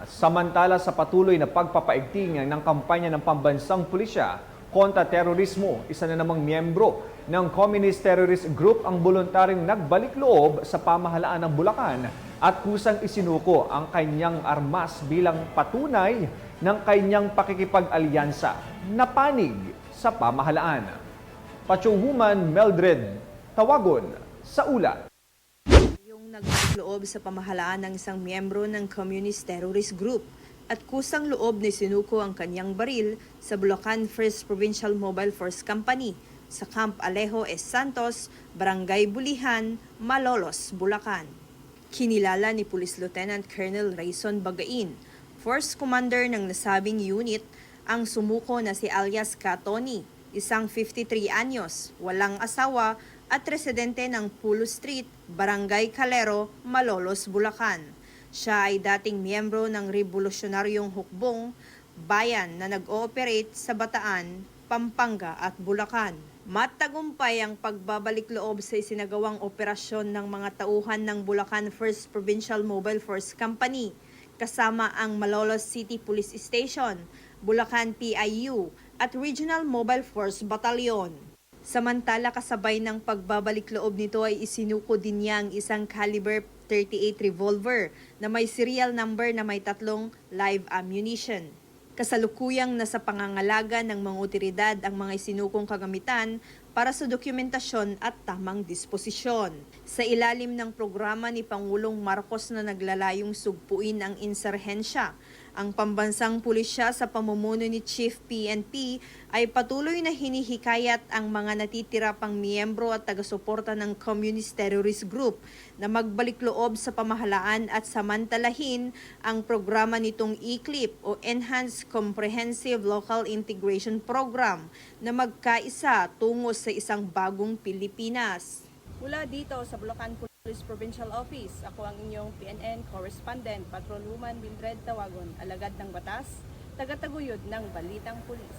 Samantala sa patuloy na pagpapaigting ng kampanya ng pambansang pulisya kontra terorismo, isa na namang miyembro ng Communist Terrorist Group ang voluntaryong nagbalik loob sa pamahalaan ng Bulacan at kusang isinuko ang kanyang armas bilang patunay ng kanyang pakikipag-alyansa na panig sa pamahalaan. Patyunghuman Meldred Tawagon sa ula. Yung nagbalik loob sa pamahalaan ng isang miyembro ng Communist Terrorist Group at kusang loob na sinuko ang kanyang baril sa Bulacan 1st Provincial Mobile Force Company sa Camp Alejo S. Santos, Barangay Bulihan, Malolos, Bulacan. Kinilala ni Police Lieutenant Colonel Rayson Bagain, Force Commander ng nasabing unit, ang sumuko na si alias Katoni, isang 53 anyos, walang asawa at residente ng Pulo Street, Barangay Calero, Malolos, Bulacan. Siya ay dating miyembro ng Revolusyonaryong Hukbong Bayan na nag-ooperate sa Bataan, Pampanga at Bulacan. Matagumpay ang pagbabalik loob sa isinagawang operasyon ng mga tauhan ng Bulacan 1st Provincial Mobile Force Company kasama ang Malolos City Police Station, Bulacan PIU at Regional Mobile Force Battalion. Samantala kasabay ng pagbabalik loob nito ay isinuko din niya ang isang caliber 38 revolver na may serial number na may 3 live ammunition. Kasalukuyang nasa pangangalaga ng mga otoridad ang mga isinukong kagamitan para sa dokumentasyon at tamang disposisyon. Sa ilalim ng programa ni Pangulong Marcos na naglalayong sugpuin ang insurhensya, ang pambansang pulisya sa pamumuno ni Chief PNP ay patuloy na hinihikayat ang mga natitira pang miyembro at taga-suporta ng Communist Terrorist Group na magbalik loob sa pamahalaan at samantalahin ang programa nitong ECLIP o Enhanced Comprehensive Local Integration Program na magkaisa tungo sa isang bagong Pilipinas. Mula dito sa Bulacan Police Provincial Office, ako ang inyong PNN Correspondent, Patrolwoman Mildred Tawagon, alagad ng batas, tagataguyod ng Balitang Pulis.